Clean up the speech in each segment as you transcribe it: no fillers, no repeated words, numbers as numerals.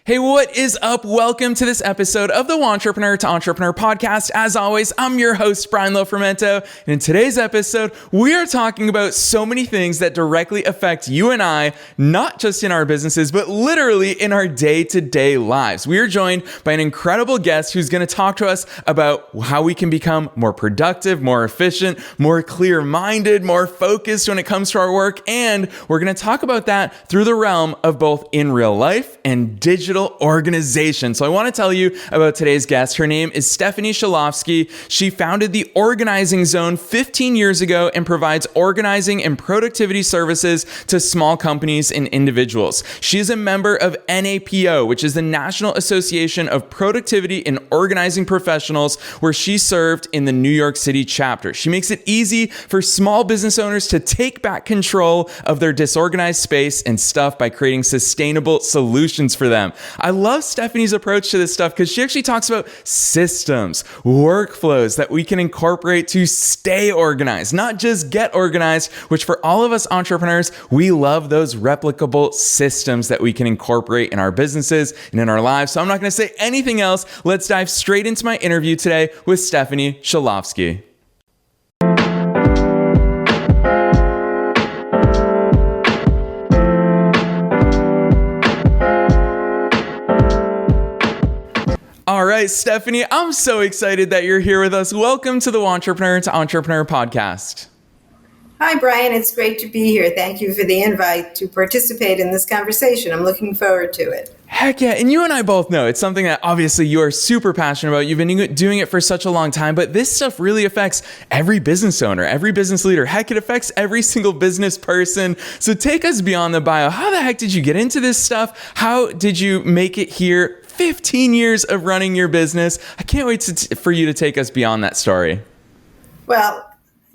Hey, what is up? Welcome to this episode of the Wantrepreneur to Entrepreneur podcast. As always, I'm your host, Brian Lofrumento. And in today's episode, we are talking about so many things that directly affect you and I, not just in our businesses, but literally in our day-to-day lives. We are joined by an incredible guest who's going to talk to us about how we can become more productive, more efficient, more clear-minded, more focused when it comes to our work. And we're going to talk about that through the realm of both in real life and digital organization. So I want to tell you about today's guest. Her name is Stephanie Shalofsky. She founded the Organizing Zone 15 years ago and provides organizing and productivity services to small companies and individuals. She is a member of NAPO, which is the National Association of Productivity and Organizing Professionals, where she served in the New York City chapter. She makes it easy for small business owners to take back control of their disorganized space and stuff by creating sustainable solutions for them. I love Stephanie's approach to this stuff because she actually talks about systems, workflows that we can incorporate to stay organized, not just get organized, which for all of us entrepreneurs, we love those replicable systems that we can incorporate in our businesses and in our lives. So I'm not going to say anything else. Let's dive straight into my interview today with Stephanie Shalofsky. All right, Stephanie, I'm so excited that you're here with us. Welcome to the Wantrepreneur to Entrepreneur podcast. Hi, Brian. It's great to be here. Thank you for the invite to participate in this conversation. I'm looking forward to it. Heck yeah. And you and I both know it's something that obviously you are super passionate about. You've been doing it for such a long time, but this stuff really affects every business owner, every business leader. Heck, it affects every single business person. So take us beyond the bio. How the heck did you get into this stuff? How did you make it here? 15 years of running your business. I can't wait for you to take us beyond that story. Well,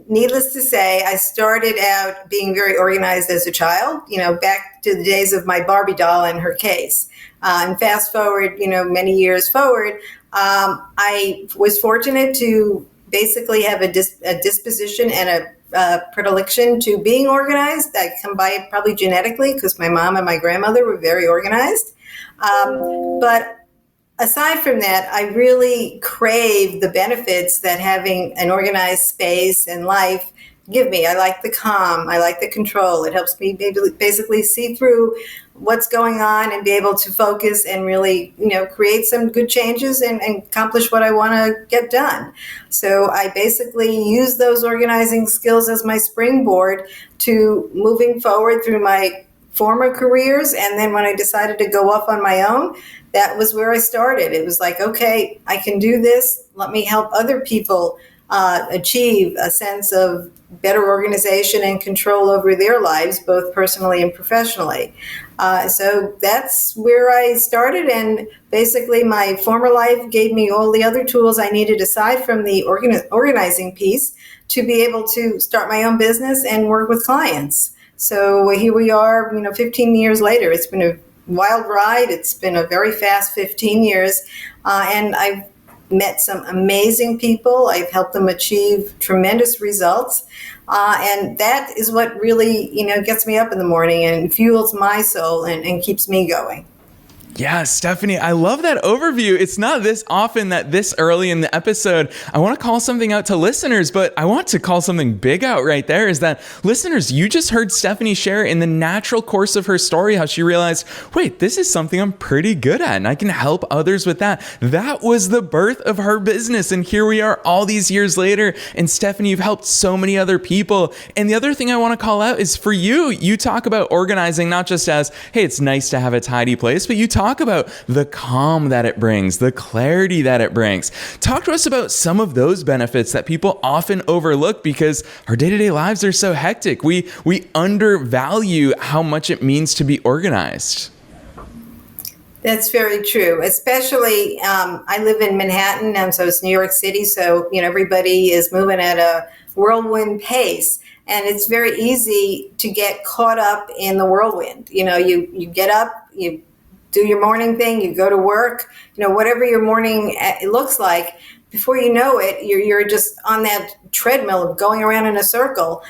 needless to say, I started out being very organized as a child, back to the days of my Barbie doll and her case. And fast forward, many years forward, I was fortunate to basically have a disposition and a predilection to being organized. That come by probably genetically because my mom and my grandmother were very organized. But aside from that, I really crave the benefits that having an organized space and life give me. I like the calm. I like the control. It helps me basically see through what's going on and be able to focus and really, create some good changes and accomplish what I want to get done. So I basically use those organizing skills as my springboard to moving forward through my former careers. And then when I decided to go off on my own, that was where I started. It was like, okay, I can do this. Let me help other people achieve a sense of better organization and control over their lives, both personally and professionally. So that's where I started. And basically my former life gave me all the other tools I needed aside from the organizing piece to be able to start my own business and work with clients. So here we are, 15 years later. It's been a wild ride. It's been a very fast 15 years. And I've met some amazing people. I've helped them achieve tremendous results. And that is what really, gets me up in the morning and fuels my soul and keeps me going. Yeah, Stephanie, I love that overview. It's not this often that this early in the episode, I want to call something out to listeners, but I want to call something big out right there is that listeners, you just heard Stephanie share in the natural course of her story, how she realized, wait, this is something I'm pretty good at and I can help others with that. That was the birth of her business. And here we are all these years later. And Stephanie, you've helped so many other people. And the other thing I want to call out is for you, you talk about organizing, not just as, hey, it's nice to have a tidy place, but you talk about the calm that it brings, the clarity that it brings. Talk to us about some of those benefits that people often overlook because our day-to-day lives are so hectic. We undervalue how much it means to be organized. That's very true. Especially, I live in Manhattan, so it's New York City. So, everybody is moving at a whirlwind pace. And it's very easy to get caught up in the whirlwind. You get up, you do your morning thing, you go to work, whatever your morning looks like, before you know it, you're just on that treadmill of going around in a circle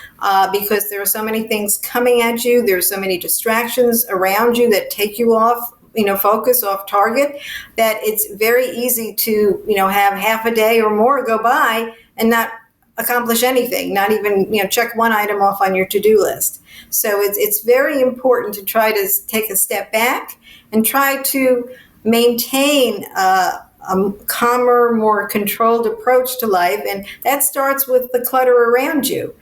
because there are so many things coming at you. There's so many distractions around you that take you off focus, off target, that it's very easy to, have half a day or more go by and not accomplish anything, not even, check one item off on your to-do list. So it's very important to try to take a step back and try to maintain a calmer, more controlled approach to life. And that starts with the clutter around you.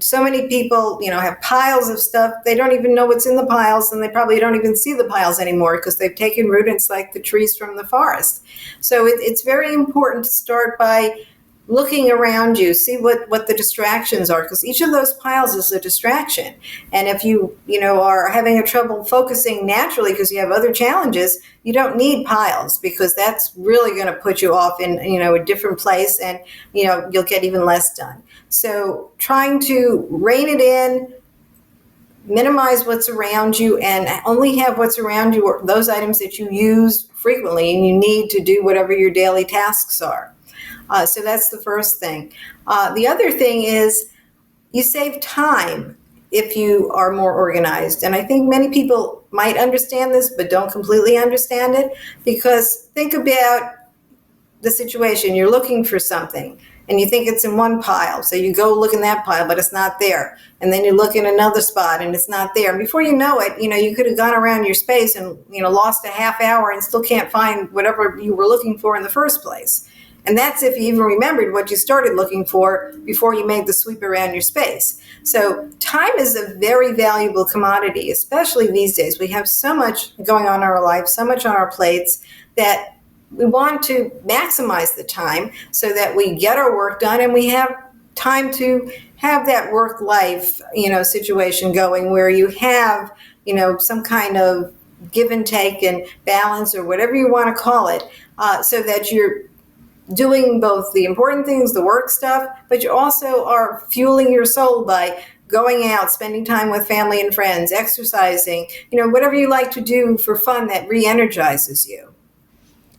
So many people, have piles of stuff. They don't even know what's in the piles, and they probably don't even see the piles anymore because they've taken root. It's like the trees from the forest. So it's very important to start by looking around you, see what the distractions are, because each of those piles is a distraction. And if you are having a trouble focusing naturally because you have other challenges, you don't need piles, because that's really going to put you off in a different place, and you'll get even less done. So trying to rein it in, minimize what's around you, and only have what's around you or those items that you use frequently and you need to do whatever your daily tasks are. So that's the first thing. The other thing is you save time if you are more organized. And I think many people might understand this, but don't completely understand it, because think about the situation. You're looking for something and you think it's in one pile. So you go look in that pile, but it's not there. And then you look in another spot and it's not there. And before you know it, you could have gone around your space and, lost a half hour and still can't find whatever you were looking for in the first place. And that's if you even remembered what you started looking for before you made the sweep around your space. So time is a very valuable commodity, especially these days. We have so much going on in our life, so much on our plates, that we want to maximize the time so that we get our work done and we have time to have that work-life, situation going where you have, some kind of give and take and balance, or whatever you want to call it, so that you're doing both the important things, the work stuff, but you also are fueling your soul by going out, spending time with family and friends, exercising, whatever you like to do for fun that re-energizes you.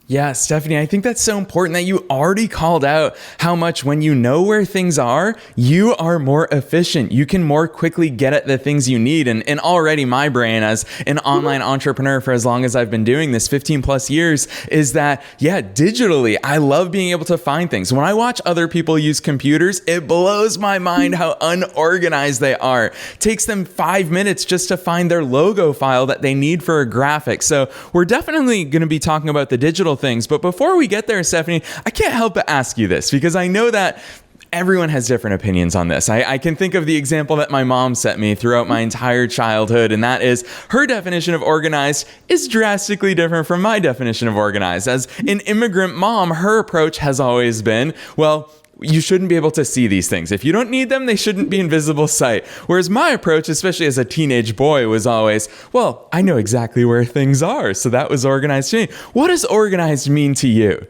Yeah, Stephanie, I think that's so important that you already called out how much when you know where things are, you are more efficient. You can more quickly get at the things you need. And already my brain as an online entrepreneur for as long as I've been doing this, 15 plus years, is that, digitally, I love being able to find things. When I watch other people use computers, it blows my mind how unorganized they are. It takes them 5 minutes just to find their logo file that they need for a graphic. So we're definitely going to be talking about the digital things. But before we get there, Stephanie, I can't help but ask you this, because I know that everyone has different opinions on this. I can think of the example that my mom set me throughout my entire childhood, and that is her definition of organized is drastically different from my definition of organized. As an immigrant mom, her approach has always been, well, you shouldn't be able to see these things. If you don't need them, they shouldn't be in visible sight. Whereas my approach, especially as a teenage boy, was always, well, I know exactly where things are. So that was organized to me. What does organized mean to you?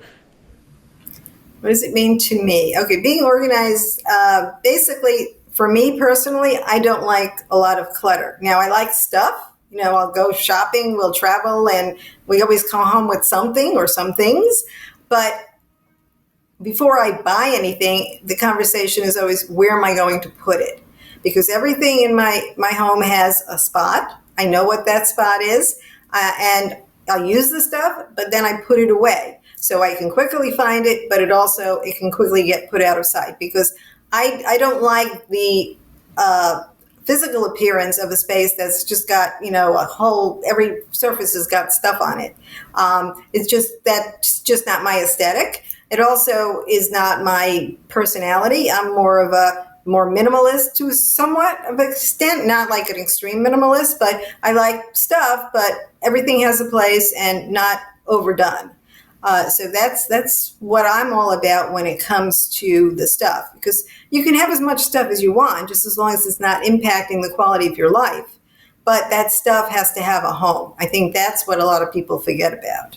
What does it mean to me? Okay, being organized, basically, for me personally, I don't like a lot of clutter. Now, I like stuff. I'll go shopping, we'll travel, and we always come home with something or some things. But before I buy anything, the conversation is always, where am I going to put it? Because everything in my home has a spot. I know what that spot is, and I'll use the stuff, but then I put it away. So I can quickly find it, but it can quickly get put out of sight, because I don't like the physical appearance of a space that's just got, every surface has got stuff on it. That's just not my aesthetic. It also is not my personality. I'm more minimalist to somewhat of an extent, not like an extreme minimalist, but I like stuff, but everything has a place and not overdone. So that's what I'm all about when it comes to the stuff, because you can have as much stuff as you want, just as long as it's not impacting the quality of your life. But that stuff has to have a home. I think that's what a lot of people forget about.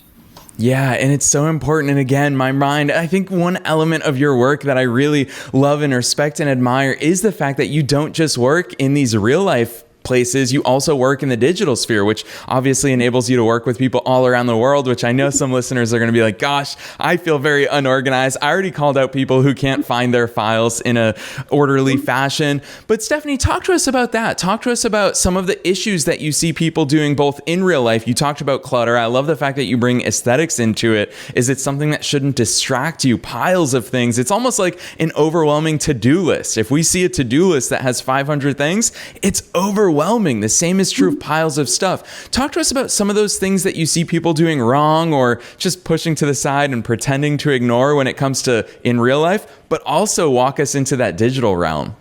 Yeah, and it's so important. And again, I think one element of your work that I really love and respect and admire is the fact that you don't just work in these real life places, you also work in the digital sphere, which obviously enables you to work with people all around the world, which I know some listeners are going to be like, gosh, I feel very unorganized. I already called out people who can't find their files in a orderly fashion. But Stephanie, talk to us about that. Talk to us about some of the issues that you see people doing both in real life. You talked about clutter. I love the fact that you bring aesthetics into it. Is it something that shouldn't distract you? Piles of things. It's almost like an overwhelming to-do list. If we see a to-do list that has 500 things, it's overwhelming. The same is true of piles of stuff. Talk to us about some of those things that you see people doing wrong or just pushing to the side and pretending to ignore when it comes to in real life, but also walk us into that digital realm.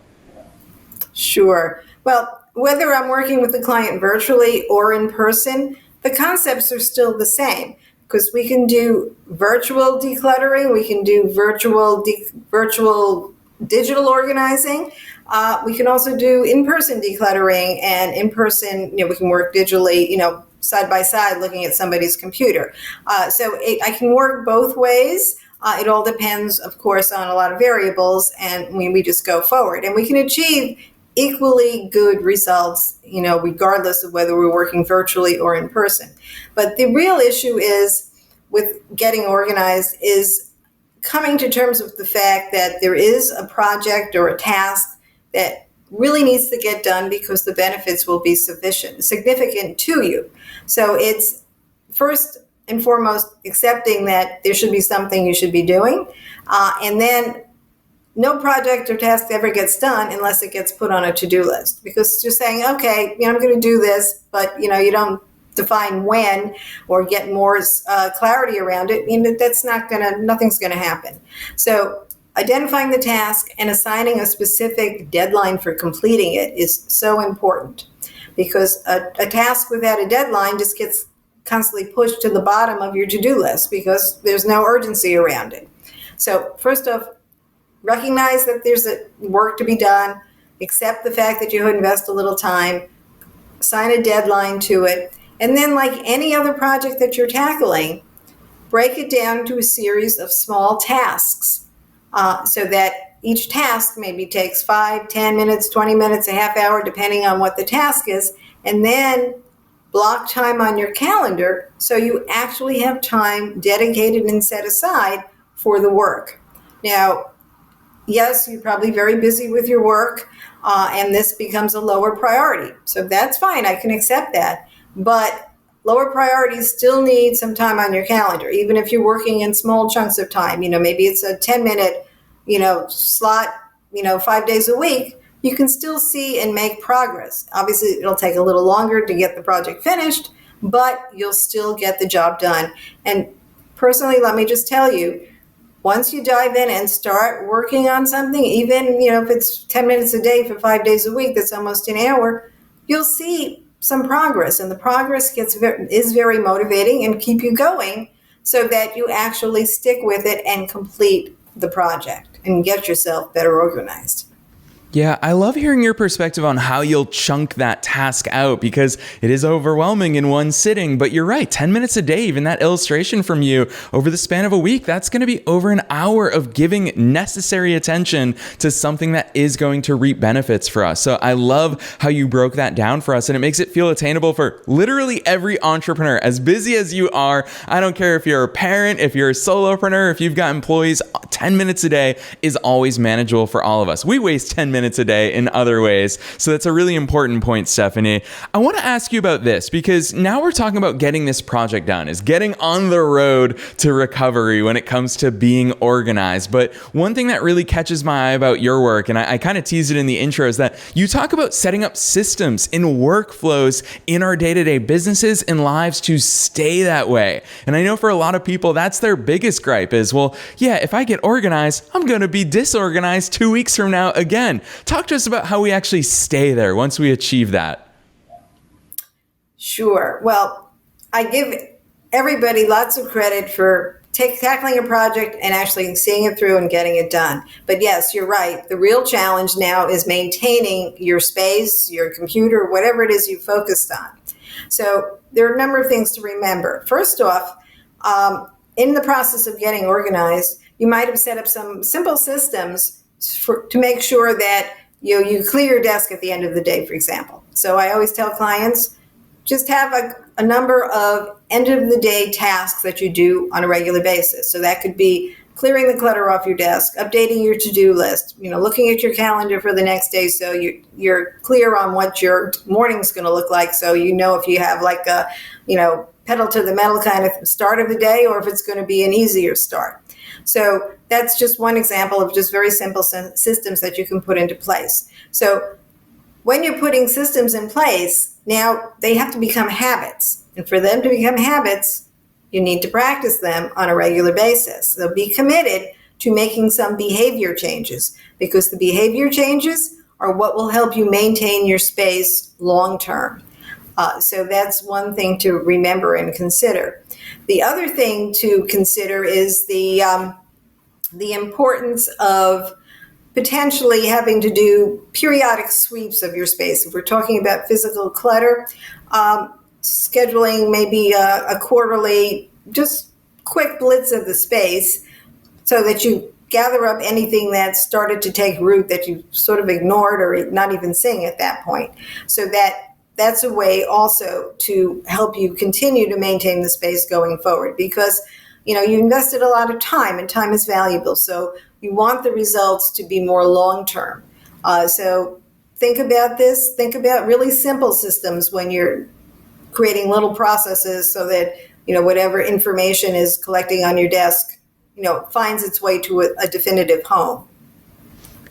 Sure. Well, whether I'm working with the client virtually or in person, the concepts are still the same because we can do virtual decluttering, we can do virtual digital organizing. We can also do in-person decluttering, and in-person, we can work digitally, side by side looking at somebody's computer. I can work both ways. It all depends, of course, on a lot of variables, and we just go forward. And we can achieve equally good results, regardless of whether we're working virtually or in person. But the real issue is with getting organized is coming to terms with the fact that there is a project or a task that really needs to get done because the benefits will be significant to you. So it's first and foremost accepting that there should be something you should be doing, and then no project or task ever gets done unless it gets put on a to-do list, because just saying, okay, I'm going to do this, but you don't define when or get more clarity around it, nothing's going to happen. So identifying the task and assigning a specific deadline for completing it is so important, because a task without a deadline just gets constantly pushed to the bottom of your to-do list because there's no urgency around it. So first off, recognize that there's work to be done, accept the fact that you invest a little time, assign a deadline to it, and then like any other project that you're tackling, break it down to a series of small tasks so that each task maybe takes 5, 10 minutes, 20 minutes, a half hour, depending on what the task is, and then block time on your calendar so you actually have time dedicated and set aside for the work. Now, yes, you're probably very busy with your work, and this becomes a lower priority. So that's fine. I can accept that. But lower priorities still need some time on your calendar, even if you're working in small chunks of time. Maybe it's a 10-minute, slot, 5 days a week. You can still see and make progress. Obviously, it'll take a little longer to get the project finished, but you'll still get the job done. And personally, let me just tell you, once you dive in and start working on something, even, if it's 10 minutes a day for 5 days a week, that's almost an hour, you'll see some progress. And the progress is very motivating and keep you going so that you actually stick with it and complete the project and get yourself better organized. Yeah, I love hearing your perspective on how you'll chunk that task out, because it is overwhelming in one sitting. But you're right, 10 minutes a day, even that illustration from you over the span of a week, that's going to be over an hour of giving necessary attention to something that is going to reap benefits for us. So I love how you broke that down for us, and it makes it feel attainable for literally every entrepreneur. As busy as you are, I don't care if you're a parent, if you're a solopreneur, if you've got employees, 10 minutes a day is always manageable for all of us. We waste 10 minutes a day in other ways. So that's a really important point, Stephanie. I want to ask you about this, because now we're talking about getting this project done, is getting on the road to recovery when it comes to being organized. But one thing that really catches my eye about your work, and I kind of teased it in the intro, is that you talk about setting up systems in workflows in our day-to-day businesses and lives to stay that way. And I know for a lot of people, that's their biggest gripe is, well, yeah, if I get organized, I'm going to be disorganized 2 weeks from now again. Talk to us about how we actually stay there once we achieve that. Sure. Well, I give everybody lots of credit for tackling a project and actually seeing it through and getting it done. But yes, you're right. The real challenge now is maintaining your space, your computer, whatever it is you focused on. So there are a number of things to remember. First off, in the process of getting organized, you might have set up some simple systems to make sure that you clear your desk at the end of the day, for example. So I always tell clients, just have a number of end of the day tasks that you do on a regular basis. So that could be clearing the clutter off your desk, updating your to-do list, looking at your calendar for the next day so you're clear on what your morning's going to look like. So if you have like a, pedal to the metal kind of start of the day, or if it's going to be an easier start. So that's just one example of just very simple systems that you can put into place. So when you're putting systems in place, now they have to become habits. And for them to become habits, you need to practice them on a regular basis. So be committed to making some behavior changes, because the behavior changes are what will help you maintain your space long term. So that's one thing to remember and consider. The other thing to consider is the importance of potentially having to do periodic sweeps of your space. If we're talking about physical clutter, scheduling maybe a quarterly, just quick blitz of the space so that you gather up anything that started to take root that you sort of ignored or not even seeing at that point. So that's a way also to help you continue to maintain the space going forward, because you invested a lot of time, and time is valuable. So you want the results to be more long-term. So think about this. Think about really simple systems when you're creating little processes so that, whatever information is collecting on your desk, finds its way to a definitive home.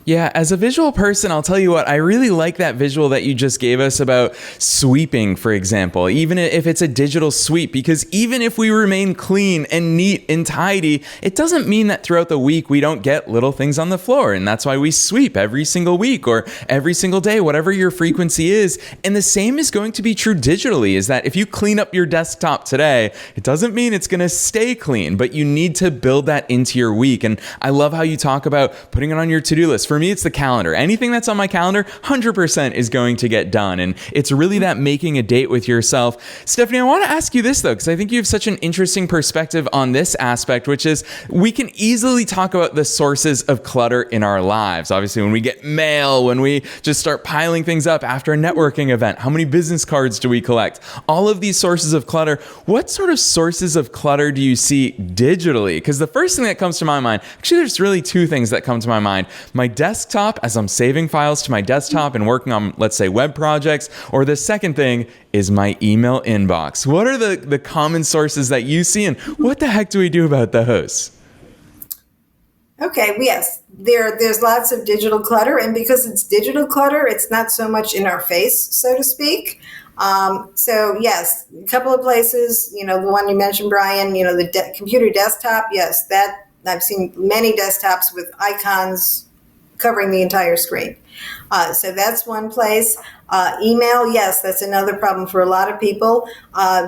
Yeah, as a visual person, I'll tell you what, I really like that visual that you just gave us about sweeping, for example, even if it's a digital sweep, because even if we remain clean and neat and tidy, it doesn't mean that throughout the week we don't get little things on the floor. And that's why we sweep every single week or every single day, whatever your frequency is. And the same is going to be true digitally, is that if you clean up your desktop today, it doesn't mean it's going to stay clean, but you need to build that into your week. And I love how you talk about putting it on your to-do list. For me, it's the calendar. Anything that's on my calendar, 100% is going to get done. And it's really that making a date with yourself. Stephanie, I want to ask you this though, because I think you have such an interesting perspective on this aspect, which is we can easily talk about the sources of clutter in our lives. Obviously, when we get mail, when we just start piling things up after a networking event, how many business cards do we collect? All of these sources of clutter. What sort of sources of clutter do you see digitally? Because the first thing that comes to my mind, actually, there's really two things that come to my mind. My desktop, as I'm saving files to my desktop and working on, let's say, web projects, or the second thing is my email inbox. What are the common sources that you see, and what the heck do we do about those? Okay, yes, there's lots of digital clutter, and because it's digital clutter, it's not so much in our face, so to speak. So yes, a couple of places, the one you mentioned, Brian, the computer desktop, yes, that I've seen many desktops with icons covering the entire screen. So that's one place. Email, yes, that's another problem for a lot of people.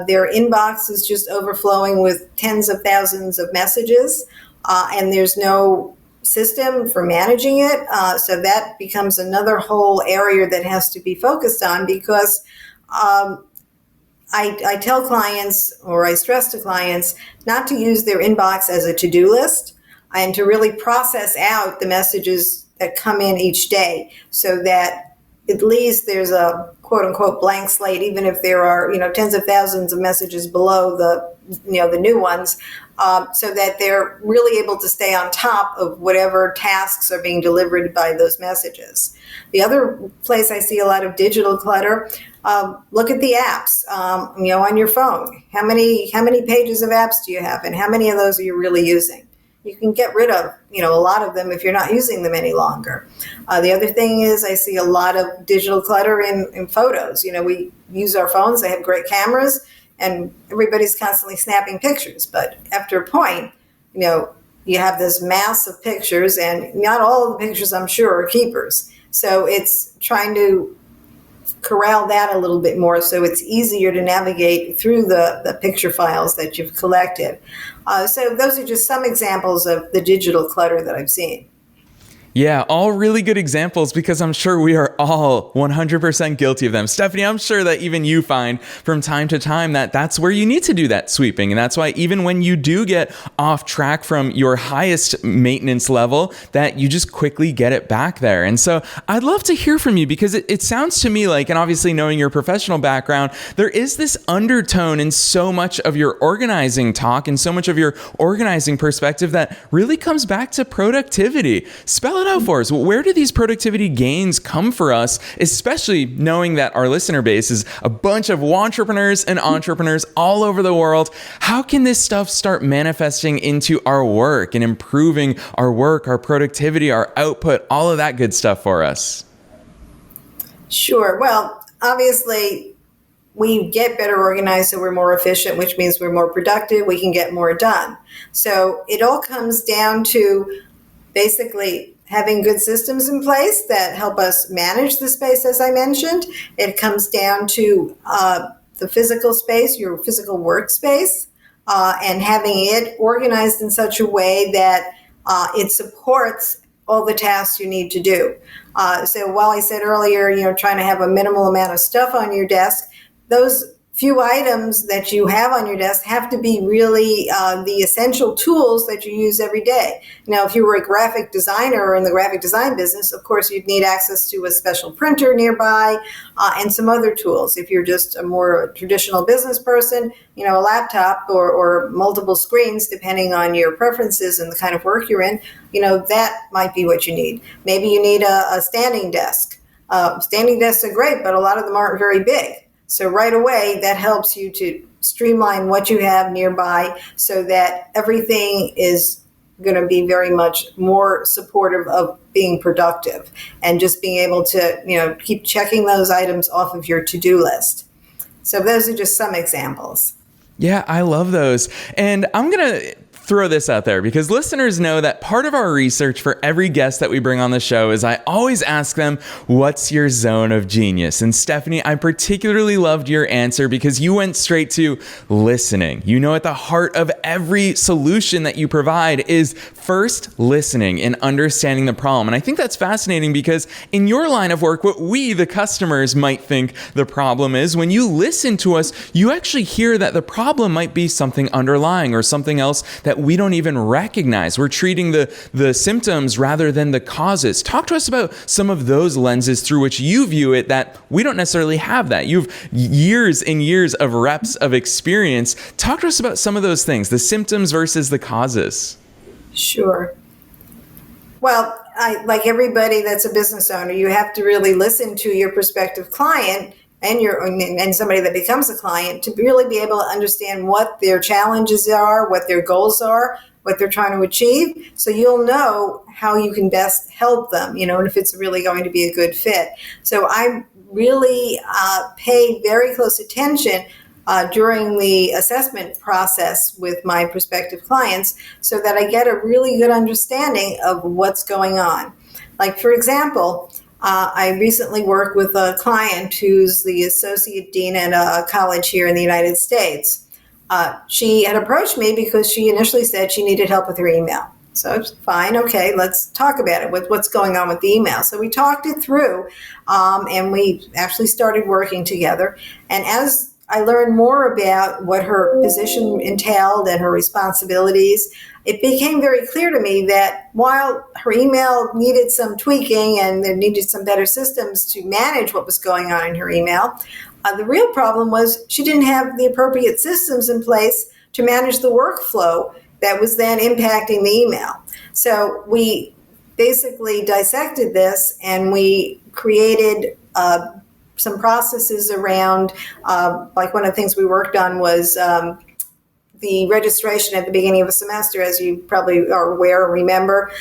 Their inbox is just overflowing with tens of thousands of messages, and there's no system for managing it. So that becomes another whole area that has to be focused on, because I tell clients, or I stress to clients, not to use their inbox as a to-do list, and to really process out the messages that come in each day, so that at least there's a quote unquote blank slate, even if there are tens of thousands of messages below the new ones, so that they're really able to stay on top of whatever tasks are being delivered by those messages. The other place I see a lot of digital clutter, look at the apps, on your phone. How many pages of apps do you have, and how many of those are you really using? You can get rid of, a lot of them if you're not using them any longer. The other thing is I see a lot of digital clutter in photos. We use our phones, they have great cameras, and everybody's constantly snapping pictures. But after a point, you have this mass of pictures, and not all of the pictures, I'm sure, are keepers. So it's trying to corral that a little bit more so it's easier to navigate through the picture files that you've collected. So those are just some examples of the digital clutter that I've seen. Yeah, all really good examples because I'm sure we are all 100% guilty of them. Stephanie, I'm sure that even you find from time to time that that's where you need to do that sweeping. And that's why even when you do get off track from your highest maintenance level, that you just quickly get it back there. And so I'd love to hear from you because it sounds to me like, and obviously knowing your professional background, there is this undertone in so much of your organizing talk and so much of your organizing perspective that really comes back to productivity. Spell it out for us. Where do these productivity gains come for us, especially knowing that our listener base is a bunch of wantrepreneurs and entrepreneurs all over the world? How can this stuff start manifesting into our work and improving our work, our productivity, our output, all of that good stuff for us? Sure. Well, obviously, we get better organized, so we're more efficient, which means we're more productive. We can get more done. So it all comes down to basically having good systems in place that help us manage the space, as I mentioned. It comes down to the physical space, your physical workspace, and having it organized in such a way that it supports all the tasks you need to do. So while I said earlier, trying to have a minimal amount of stuff on your desk, those few items that you have on your desk have to be really the essential tools that you use every day. Now, if you were a graphic designer or in the graphic design business, of course, you'd need access to a special printer nearby and some other tools. If you're just a more traditional business person, a laptop or multiple screens, depending on your preferences and the kind of work you're in, that might be what you need. Maybe you need a standing desk. Standing desks are great, but a lot of them aren't very big. So right away, that helps you to streamline what you have nearby so that everything is going to be very much more supportive of being productive and just being able to, keep checking those items off of your to-do list. So those are just some examples. Yeah, I love those. And I'm going to throw this out there because listeners know that part of our research for every guest that we bring on the show is I always ask them, what's your zone of genius? And Stephanie, I particularly loved your answer because you went straight to listening. At the heart of every solution that you provide is first listening and understanding the problem. And I think that's fascinating because in your line of work, what we, the customers, might think the problem is, when you listen to us, you actually hear that the problem might be something underlying or something else that we don't even recognize. We're treating the symptoms rather than the causes. Talk to us about some of those lenses through which you view it that we don't necessarily have that. You've years and years of reps of experience. Talk to us about some of those things, the symptoms versus the causes. Sure. Well, like everybody that's a business owner, you have to really listen to your prospective client and somebody that becomes a client to really be able to understand what their challenges are, what their goals are, what they're trying to achieve. So you'll know how you can best help them, and if it's really going to be a good fit. So I really pay very close attention during the assessment process with my prospective clients so that I get a really good understanding of what's going on. Like, for example, I recently worked with a client who's the associate dean at a college here in the United States. She had approached me because she initially said she needed help with her email. So fine, okay, let's talk about it. What's going on with the email? So we talked it through, and we actually started working together. And as I learned more about what her position entailed and her responsibilities, it became very clear to me that while her email needed some tweaking and there needed some better systems to manage what was going on in her email, the real problem was she didn't have the appropriate systems in place to manage the workflow that was then impacting the email. So we basically dissected this and we created some processes around, like one of the things we worked on was the registration at the beginning of a semester. As you probably are aware or remember,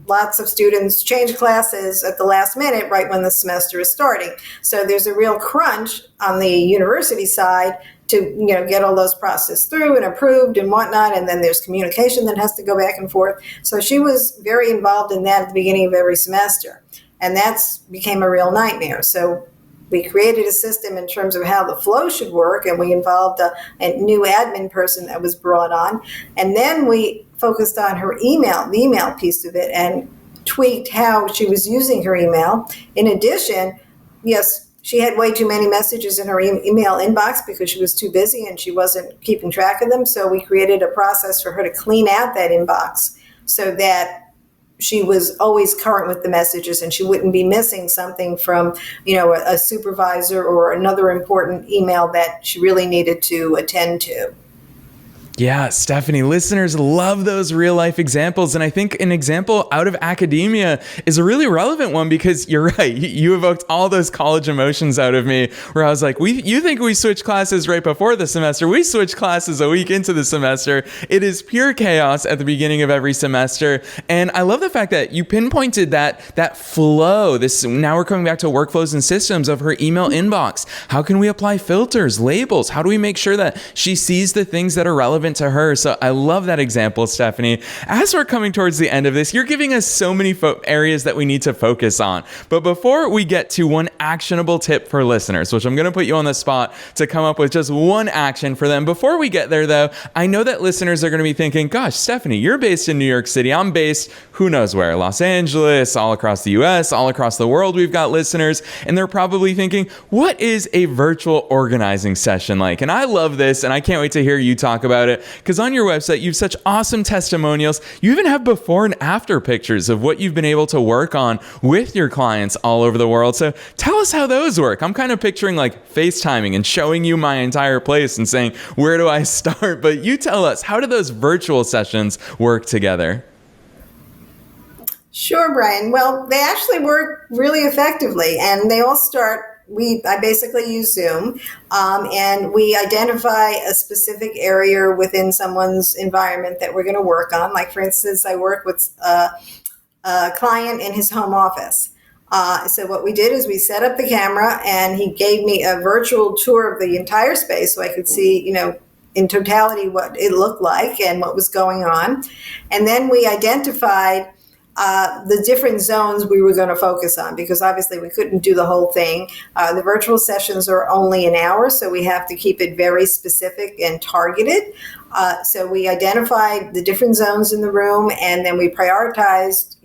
lots of students change classes at the last minute right when the semester is starting. So there's a real crunch on the university side to get all those processed through and approved and whatnot, and then there's communication that has to go back and forth. So she was very involved in that at the beginning of every semester, and that's became a real nightmare. So we created a system in terms of how the flow should work, and we involved a new admin person that was brought on. And then we focused on her email, the email piece of it. And tweaked how she was using her email. In addition, yes, she had way too many messages in her email inbox because she was too busy and she wasn't keeping track of them. So we created a process for her to clean out that inbox so that she was always current with the messages and she wouldn't be missing something from, a supervisor or another important email that she really needed to attend to. Yeah, Stephanie, listeners love those real life examples. And I think an example out of academia is a really relevant one because you're right. You evoked all those college emotions out of me where I was like, you think we switch classes right before the semester. We switch classes a week into the semester. It is pure chaos at the beginning of every semester. And I love the fact that you pinpointed that flow. Now we're coming back to workflows and systems of her email inbox. How can we apply filters, labels? How do we make sure that she sees the things that are relevant to her? So I love that example, Stephanie. As we're coming towards the end of this, you're giving us so many areas that we need to focus on. But before we get to one actionable tip for listeners, which I'm going to put you on the spot to come up with just one action for them. Before we get there, though, I know that listeners are going to be thinking, gosh, Stephanie, you're based in New York City. I'm based who knows where, Los Angeles, all across the US, all across the world. We've got listeners, and they're probably thinking, what is a virtual organizing session like? And I love this, and I can't wait to hear you talk about it. Because on your website, you have such awesome testimonials. You even have before and after pictures of what you've been able to work on with your clients all over the world. So tell us how those work. I'm kind of picturing like FaceTiming and showing you my entire place and saying, where do I start? But you tell us, how do those virtual sessions work together? Sure, Brian. Well, they actually work really effectively, and they all start. I basically use Zoom, and we identify a specific area within someone's environment that we're going to work on. Like, for instance, I work with a client in his home office. So what we did is we set up the camera, and he gave me a virtual tour of the entire space so I could see, in totality what it looked like and what was going on. And then we identified the different zones we were going to focus on, because obviously we couldn't do the whole thing. The virtual sessions are only an hour, so we have to keep it very specific and targeted. So we identified the different zones in the room, and then we prioritized,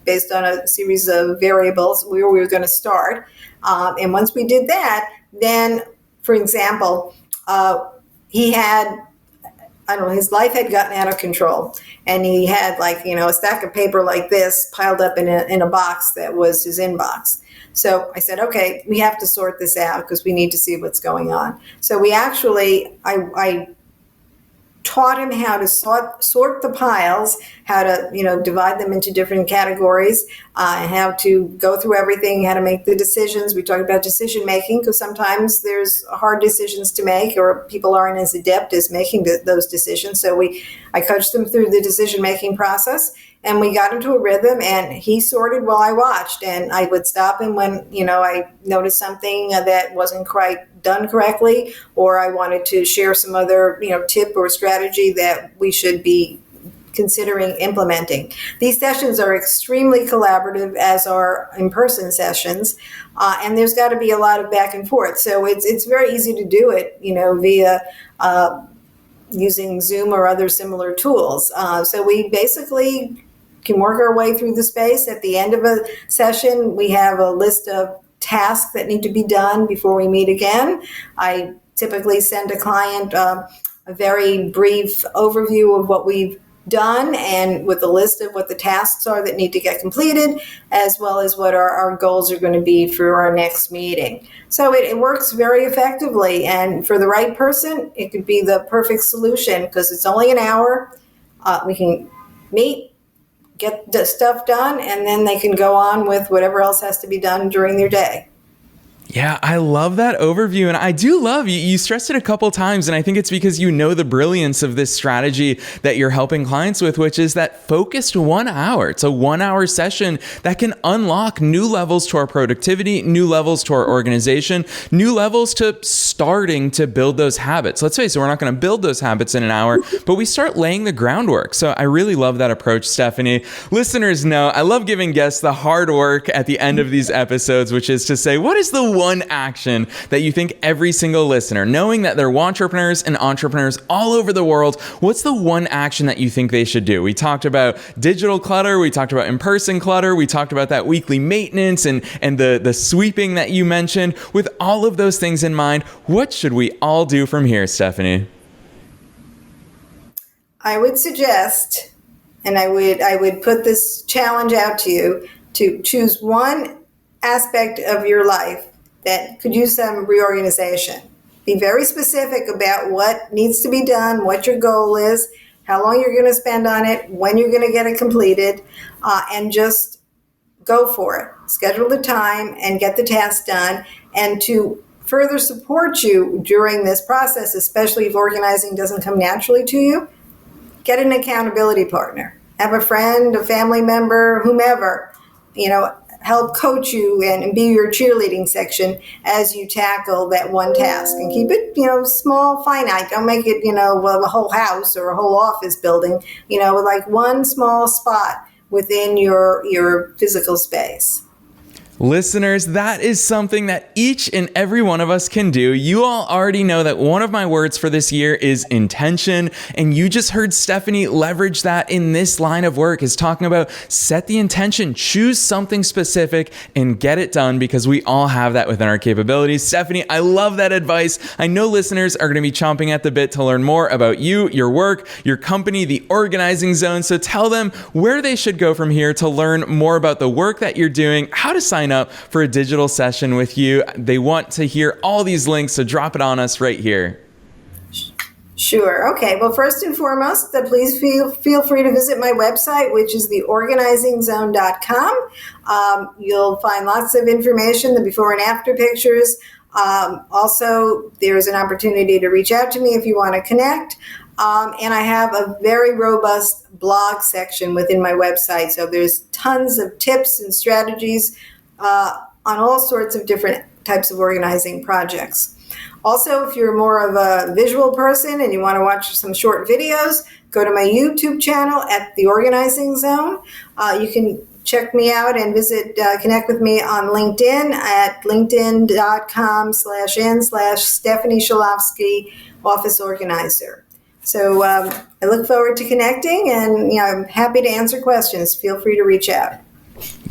based on a series of variables where we were going to start. And once we did that, then, for example, he had, his life had gotten out of control, and he had a stack of paper like this piled up in a box that was his inbox. So I said, okay, we have to sort this out because we need to see what's going on. So we actually, I taught him how to sort the piles, how to, divide them into different categories, how to go through everything, how to make the decisions. We talked about decision making because sometimes there's hard decisions to make, or people aren't as adept as making those decisions. So I coached them through the decision making process, and we got into a rhythm, and he sorted while I watched, and I would stop him when, I noticed something that wasn't quite done correctly, or I wanted to share some other, tip or strategy that we should be considering implementing. These sessions are extremely collaborative, as are in-person sessions, and there's got to be a lot of back and forth. So it's very easy to do it, via using Zoom or other similar tools. So we basically can work our way through the space. At the end of a session, we have a list of tasks that need to be done before we meet again. I typically send a client a very brief overview of what we've done, and with a list of what the tasks are that need to get completed, as well as what our goals are going to be for our next meeting. So it works very effectively, and for the right person, it could be the perfect solution because it's only an hour. We can meet, get the stuff done, and then they can go on with whatever else has to be done during their day. Yeah, I love that overview. And I do love, you stressed it a couple times, and I think it's because you know the brilliance of this strategy that you're helping clients with, which is that focused 1 hour. It's a 1 hour session that can unlock new levels to our productivity, new levels to our organization, new levels to starting to build those habits. Let's face it, we're not going to build those habits in an hour, but we start laying the groundwork. So I really love that approach, Stephanie. Listeners know I love giving guests the hard work at the end of these episodes, which is to say, what is the one action that you think every single listener, knowing that they're wantrepreneurs and entrepreneurs all over the world, what's the one action that you think they should do? We talked about digital clutter. We talked about in-person clutter. We talked about that weekly maintenance and the sweeping that you mentioned. With all of those things in mind, what should we all do from here, Stephanie? I would suggest, and I would put this challenge out to you, to choose one aspect of your life that could use some reorganization. Be very specific about what needs to be done, what your goal is, how long you're going to spend on it, when you're going to get it completed, and just go for it. Schedule the time and get the task done. And to further support you during this process, especially if organizing doesn't come naturally to you, get an accountability partner. Have a friend, a family member, whomever, help coach you and be your cheerleading section as you tackle that one task. And keep it, small, finite. Don't make it, a whole house or a whole office building, like one small spot within your physical space. Listeners, that is something that each and every one of us can do. You all already know that one of my words for this year is intention, and you just heard Stephanie leverage that in this line of work, is talking about set the intention, choose something specific, and get it done, because we all have that within our capabilities. Stephanie, I love that advice. I know listeners are going to be chomping at the bit to learn more about you, your work, your company, the Organizing Zone. So tell them where they should go from here to learn more about the work that you're doing, how to sign up for a digital session with you. They want to hear all these links, so drop it on us right here. Sure. Okay. Well, first and foremost, please feel free to visit my website, which is theorganizingzone.com. You'll find lots of information, the before and after pictures. Also, there's an opportunity to reach out to me if you want to connect. And I have a very robust blog section within my website. So there's tons of tips and strategies on all sorts of different types of organizing projects. Also, if you're more of a visual person and you want to watch some short videos, go to my YouTube channel at The Organizing Zone. You can check me out and connect with me on LinkedIn at linkedin.com/n/Stephanie Shalofsky, Office Organizer. So I look forward to connecting, and I'm happy to answer questions. Feel free to reach out.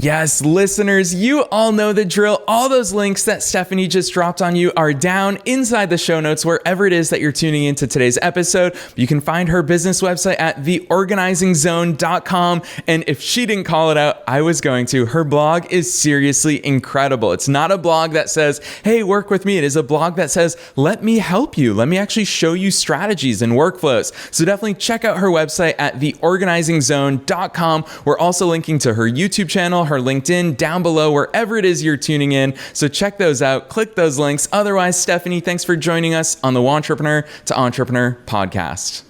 Yes, listeners, you all know the drill. All those links that Stephanie just dropped on you are down inside the show notes, wherever it is that you're tuning into today's episode. You can find her business website at theorganizingzone.com. And if she didn't call it out, I was going to. Her blog is seriously incredible. It's not a blog that says, hey, work with me. It is a blog that says, let me help you. Let me actually show you strategies and workflows. So definitely check out her website at theorganizingzone.com. We're also linking to her YouTube channel, her LinkedIn down below, wherever it is you're tuning in. So check those out, click those links. Otherwise, Stephanie, thanks for joining us on the Wantrepreneur to Entrepreneur podcast.